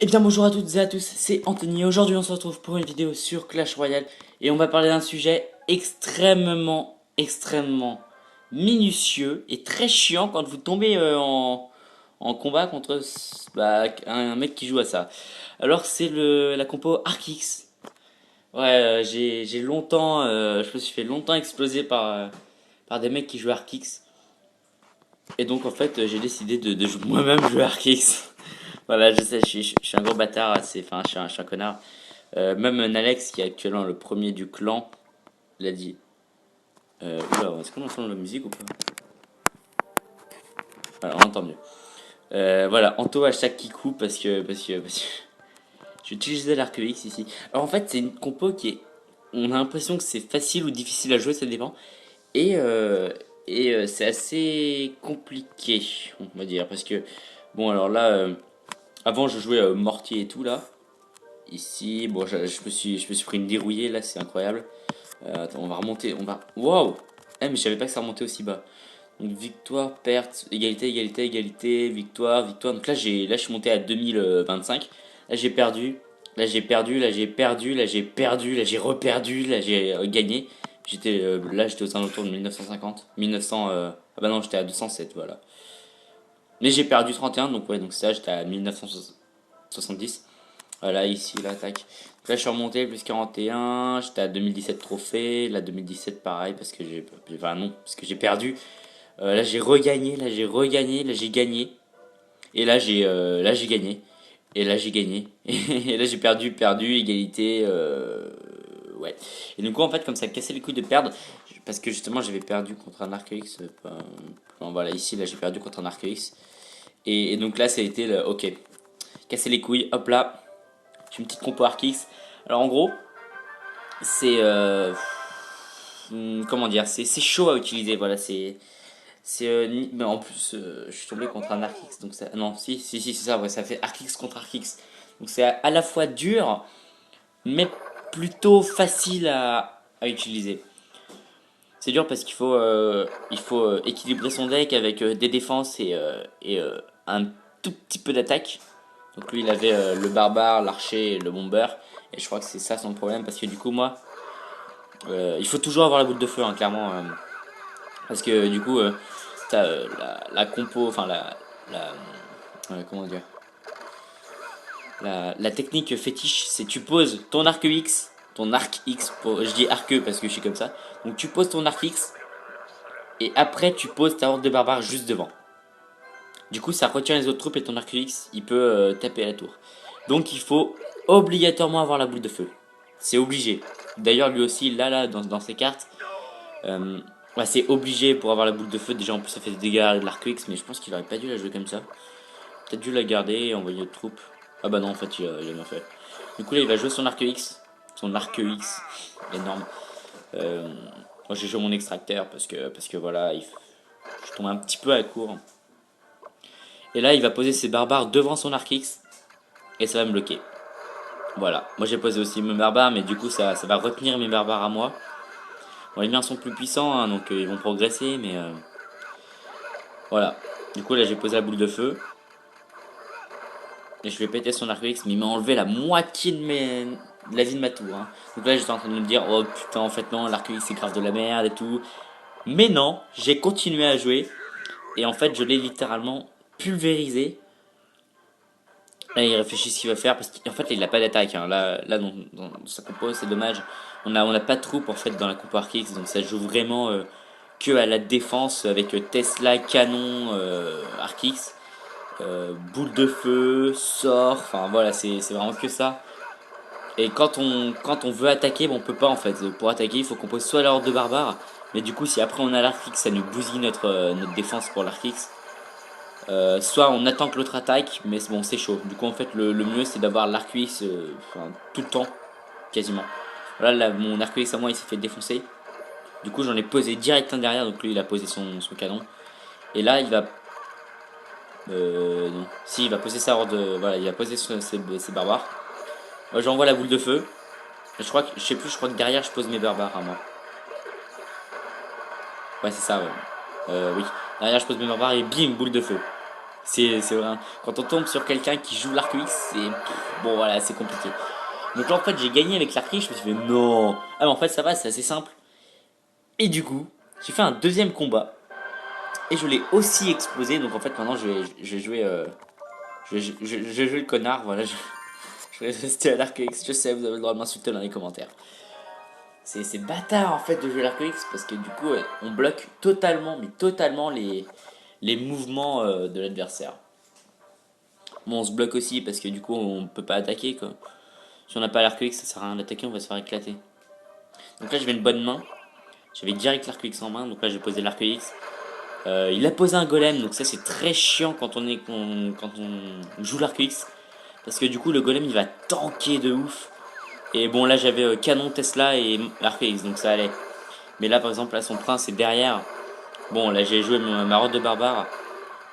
Eh bien bonjour à toutes et à tous, c'est Anthony. Aujourd'hui on se retrouve pour une vidéo sur Clash Royale et on va parler d'un sujet extrêmement minutieux et très chiant quand vous tombez en combat contre un mec qui joue à ça. Alors c'est la compo Arcix. Ouais, j'ai longtemps, je me suis fait longtemps exploser par des mecs qui jouent Arcix. Et donc en fait j'ai décidé de moi-même jouer Arcix. Voilà, je sais, je suis un gros bâtard, enfin, je suis un connard. Même Nalex, qui est actuellement le premier du clan, l'a dit. Oula, est-ce qu'on entend la musique ou pas? Voilà, on entend mieux. Voilà, Anto hashtag Kikou parce que je vais utiliser l'arc X ici. Alors en fait, c'est une compo qui est. On a l'impression que c'est facile ou difficile à jouer, ça dépend. Et, c'est assez compliqué, on va dire. Parce que, bon, alors là, avant je jouais Mortier et tout là. Ici, bon, je me suis pris une dérouillée là, c'est incroyable. Attends, on va remonter, on va. Waouh! Eh, mais je savais pas que ça remontait aussi bas. Donc victoire, perte, égalité, égalité, égalité, victoire, victoire. Donc là, je suis monté à 2025. Là, j'ai perdu. Là, j'ai perdu. Là, j'ai perdu. Là, j'ai perdu. Là, j'ai reperdu. Là, j'ai gagné. J'étais aux alentours de 1950. 1900. Ah bah non, j'étais à 207, voilà. Mais j'ai perdu 31, donc ouais, donc ça, j'étais à 1970. Voilà, ici, là, tac. Là, je suis remonté, plus 41. J'étais à 2017 trophée. Là, 2017, pareil, parce que j'ai. Enfin, non, parce que j'ai perdu. Là, j'ai regagné. Là, j'ai regagné. Là, j'ai gagné. Et là, j'ai gagné. Et là, j'ai gagné. Et là, j'ai perdu, perdu, égalité. Ouais. Et du coup, en fait, comme ça cassait les couilles de perdre, parce que justement, j'avais perdu contre un Arc X. Enfin, voilà, ici, là, j'ai perdu contre un Arc X. Et donc là, ça a été le. Ok. Casser les couilles, hop là. J'ai une petite compo Arc-X. Alors en gros, c'est comment dire, c'est chaud à utiliser. Voilà, mais en plus, je suis tombé contre un Arc-X, donc ça, non, si, c'est ça. Ouais, ça fait Arc-X contre Arc-X. Donc c'est à la fois dur, mais plutôt facile à utiliser. C'est dur parce qu'il faut équilibrer son deck avec des défenses et un tout petit peu d'attaque. Donc lui il avait le barbare, l'archer et le bomber. Et je crois que c'est ça son problème parce que du coup moi, il faut toujours avoir la boule de feu hein, clairement. Parce que du coup, t'as la compo, enfin comment dire, la technique fétiche, c'est tu poses ton arc X, je dis arc parce que je suis comme ça. Donc tu poses ton arc X et après tu poses ta horde de barbares juste devant. Du coup, ça retient les autres troupes et ton arc X, il peut taper à la tour. Donc il faut obligatoirement avoir la boule de feu. C'est obligé. D'ailleurs, lui aussi, là, dans ses cartes, ouais, c'est obligé pour avoir la boule de feu. Déjà, en plus, ça fait des dégâts de l'arc X, mais je pense qu'il aurait pas dû la jouer comme ça. Peut-être dû la garder et envoyer d'autres troupes. Ah bah non, en fait, il a bien fait. Du coup, là, il va jouer son arc X. Son arc X, énorme. Moi, j'ai joué mon extracteur parce que voilà, je tombe un petit peu à court. Et là, il va poser ses barbares devant son arc X et ça va me bloquer. Voilà. Moi, j'ai posé aussi mes barbares, mais du coup, ça va retenir mes barbares à moi. Bon, les miens sont plus puissants, hein, donc ils vont progresser, mais voilà. Du coup, là, j'ai posé la boule de feu. Et je vais péter son arc X, mais il m'a enlevé la moitié de la vie de ma tour. Hein. Donc là, j'étais en train de me dire, oh putain, en fait, non, l'arc X, c'est grave de la merde et tout. Mais non, j'ai continué à jouer. Et en fait, je l'ai littéralement pulvérisé. Là, il réfléchit ce qu'il va faire parce qu'en fait, il n'a pas d'attaque. Hein. Là dans sa compo, c'est dommage. On a pas de troupe en fait dans la compo Arc-X, donc ça joue vraiment que à la défense avec Tesla, canon, Arc-X, boule de feu, sort. Enfin voilà, c'est vraiment que ça. Et quand on veut attaquer, bon, on peut pas en fait. Pour attaquer, il faut qu'on pose soit la horde de barbares, mais du coup, si après on a l'Arc-X, ça nous bousille notre défense pour l'Arc-X. Soit on attend que l'autre attaque, mais bon, c'est chaud. Du coup, en fait, le mieux c'est d'avoir l'arc-X tout le temps, quasiment. Voilà, là, mon arc-X à moi il s'est fait défoncer. Du coup, j'en ai posé direct un derrière, donc lui il a posé son canon. Et là, il va. Non. Si, il va poser sa horde. Voilà, il va poser ses barbares. Moi, j'envoie la boule de feu. Je crois que, je sais plus, je crois que derrière je pose mes barbares à moi. Ouais, c'est ça, ouais. Oui. Derrière, je pose mes barbares et bim, boule de feu. C'est vrai. Quand on tombe sur quelqu'un qui joue l'arc X, c'est. Bon, voilà, c'est compliqué. Donc là, en fait, j'ai gagné avec l'arc X. Je me suis fait non. Ah, mais en fait, ça va, c'est assez simple. Et du coup, j'ai fait un deuxième combat. Et je l'ai aussi explosé. Donc en fait, maintenant, je vais jouer. Je joue le connard. Voilà, je vais rester à l'arc X. Je sais, vous avez le droit de m'insulter dans les commentaires. C'est bâtard en fait de jouer l'arc X parce que du coup, ouais, on bloque totalement, mais totalement les mouvements de l'adversaire. Bon, on se bloque aussi parce que du coup, on peut pas attaquer quoi. Si on n'a pas l'arc X, ça sert à rien d'attaquer, on va se faire éclater. Donc là, j'avais une bonne main. J'avais direct l'arc X en main. Donc là, j'ai posé l'arc X. Il a posé un golem. Donc ça, c'est très chiant quand quand on joue l'arc X. Parce que du coup, le golem, il va tanker de ouf. Et bon, là, j'avais canon Tesla et l'arc X. Donc ça allait. Mais là, par exemple, là, son prince est derrière. Bon, là, j'ai joué ma route de barbare.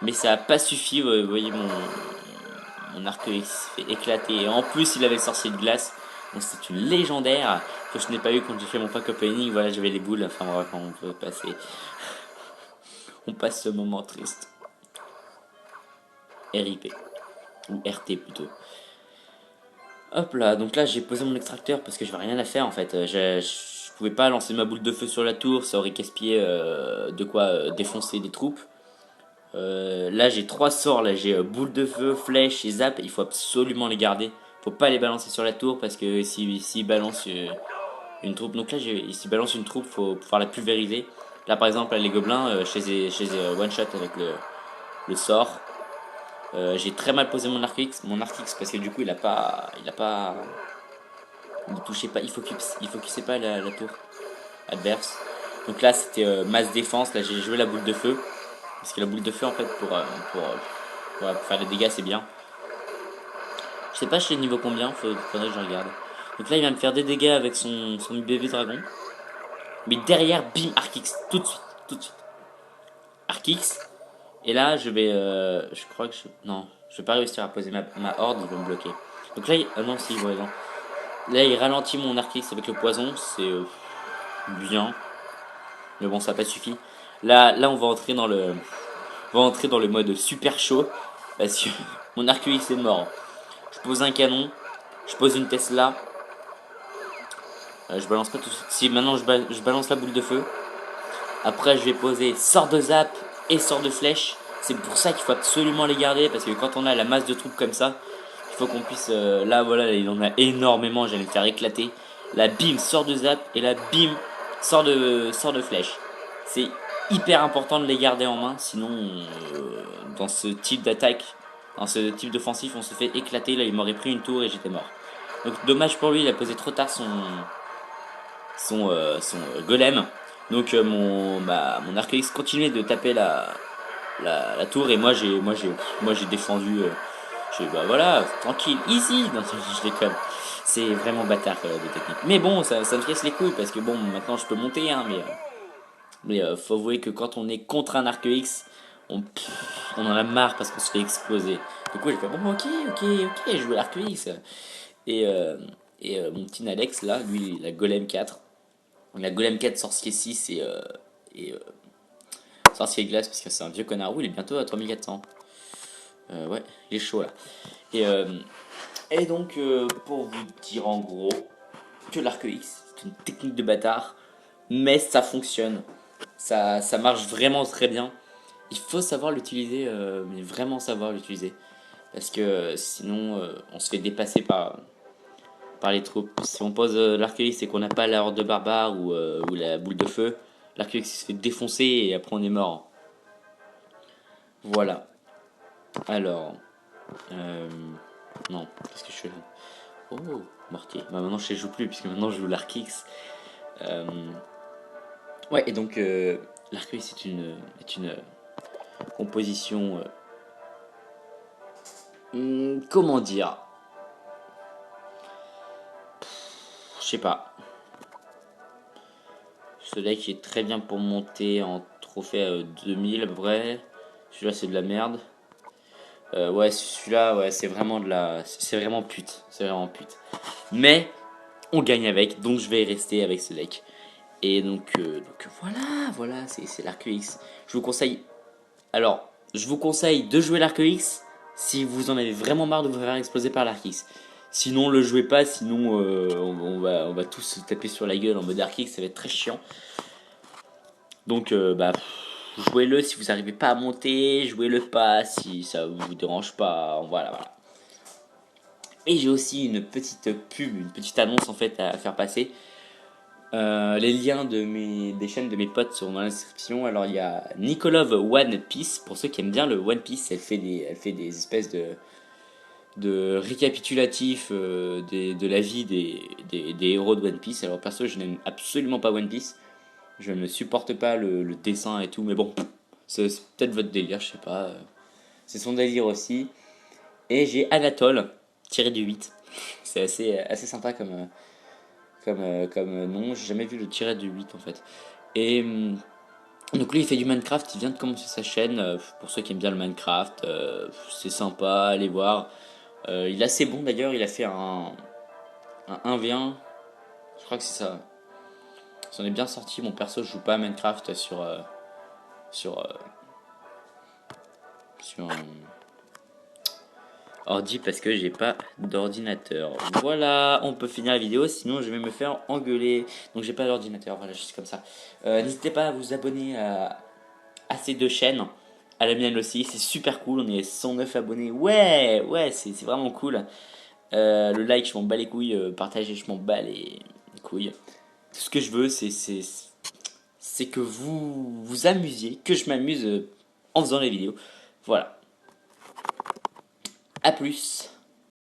Mais ça a pas suffi. Vous voyez, mon arc X s'est fait éclater. Et en plus, il avait le sorcier de glace. Donc c'est une légendaire que je n'ai pas eu quand j'ai fait mon pack opening. Voilà, j'avais les boules. Enfin bref, on peut passer. On passe ce moment triste. RIP. Ou RT plutôt. Hop là, donc là j'ai posé mon extracteur parce que j'avais rien à faire en fait. Je pouvais pas lancer ma boule de feu sur la tour, ça aurait gaspillé de quoi défoncer des troupes. Là j'ai trois sorts, là j'ai boule de feu, flèche et zap, il faut absolument les garder. Faut pas les balancer sur la tour parce que si balance une troupe, donc là s'il balance une troupe, faut pouvoir la pulvériser. Là par exemple là, les gobelins, je les ai one shot avec le sort. J'ai très mal posé mon arc X parce que du coup il a pas, il touchait pas, il focusait pas la tour adverse. Donc là c'était masse défense, là j'ai joué la boule de feu parce que la boule de feu en fait pour faire des dégâts c'est bien. Je sais pas chez niveau combien, faudrait que je regarde. Donc là il va me faire des dégâts avec son bébé dragon. Mais derrière, bim, arc X, tout de suite, tout de suite. Arc X, et là je vais, je crois que non, je vais pas réussir à poser ma horde, il va me bloquer. Donc là, non si, ouais, non. Là il ralentit mon arc X avec le poison, c'est bien. Mais bon, ça n'a pas suffi. Là, on va entrer dans le mode super chaud. Parce que mon arc X est mort. Je pose un canon. Je pose une Tesla. Je balance pas tout de suite. Si maintenant je balance la boule de feu. Après, je vais poser sort de zap et sort de flèche. C'est pour ça qu'il faut absolument les garder. Parce que quand on a la masse de troupes comme ça, il faut qu'on puisse. Là, voilà, il en a énormément. J'allais me faire éclater. La bim, sort de zap. Et la bim, sort de flèche. C'est hyper important de les garder en main. Sinon, dans ce type d'attaque, dans ce type d'offensif, on se fait éclater. Là, il m'aurait pris une tour et j'étais mort. Donc, dommage pour lui, il a posé trop tard son golem. Donc mon Arc-X continuait de taper la tour et moi j'ai défendu. Bah voilà, tranquille, easy. Non, je déconne. C'est vraiment bâtard de technique. Mais bon, ça me casse les couilles parce que bon, maintenant je peux monter, hein, mais faut avouer que quand on est contre un Arc-X, on en a marre parce qu'on se fait exploser. Du coup, j'ai fait bon, ok, je joue l'Arc-X. Et, euh, mon petit Alex là, lui, il a Golem 4. La Golem 4, Sorcier 6 et Sorcier Glace, parce que c'est un vieux connard. Oui, il est bientôt à 3400. Ouais, il est chaud là. Et, euh, et donc, pour vous dire en gros que l'arc X, c'est une technique de bâtard, mais ça fonctionne. Ça marche vraiment très bien. Il faut savoir l'utiliser, mais vraiment savoir l'utiliser. Parce que sinon, on se fait dépasser par les troupes. Si on pose l'arc-X et qu'on n'a pas la horde de barbares ou la boule de feu, l'arc-X se fait défoncer et après on est mort. Voilà. Alors. Euh, non, qu'est-ce que je fais là? Oh, mortier. Bah maintenant je ne joue plus puisque maintenant je joue l'arc-X. Euh, ouais, et donc l'arc-X est une composition. Comment dire? Je sais pas. Ce deck est très bien pour monter en trophée 2000 à peu près. Celui-là c'est de la merde. Ouais, celui-là, ouais, c'est vraiment c'est vraiment pute. C'est vraiment pute. Mais on gagne avec, donc je vais rester avec ce deck. Et donc voilà, c'est l'Arc-X. Je vous conseille. Alors, je vous conseille de jouer l'arc X si vous en avez vraiment marre de vous faire exploser par l'arc X. Sinon, le jouez pas, sinon on va tous se taper sur la gueule en mode arc X, ça va être très chiant. Donc, jouez-le si vous n'arrivez pas à monter, jouez-le pas si ça vous dérange pas, voilà, voilà. Et j'ai aussi une petite pub, une petite annonce en fait à faire passer. Les liens des chaînes de mes potes sont dans la description. Alors il y a Nikolov One Piece, pour ceux qui aiment bien le One Piece, elle fait des espèces de récapitulatifs de la vie des héros de One Piece. Alors perso, je n'aime absolument pas One Piece. Je ne supporte pas le dessin et tout, mais bon, c'est peut-être votre délire, je sais pas. C'est son délire aussi. Et j'ai Anatole, tiré du 8. C'est assez sympa comme nom. J'ai jamais vu le tiré du 8 en fait. Et donc lui il fait du Minecraft, il vient de commencer sa chaîne. Pour ceux qui aiment bien le Minecraft, c'est sympa, allez voir. Il est assez bon d'ailleurs, il a fait un 1v1. Je crois que c'est ça. C'en est bien sorti. Mon perso je joue pas à Minecraft sur, sur un ordi parce que j'ai pas d'ordinateur. Voilà, on peut finir la vidéo, sinon je vais me faire engueuler. Donc j'ai pas d'ordinateur, voilà, juste comme ça. N'hésitez pas à vous abonner à ces deux chaînes, à la mienne aussi, c'est super cool, on est 109 abonnés. Ouais, ouais, c'est vraiment cool. Le like, je m'en bats les couilles, partager, je m'en bats les couilles. Tout ce que je veux, c'est que vous vous amusiez, que je m'amuse en faisant les vidéos. Voilà. À plus.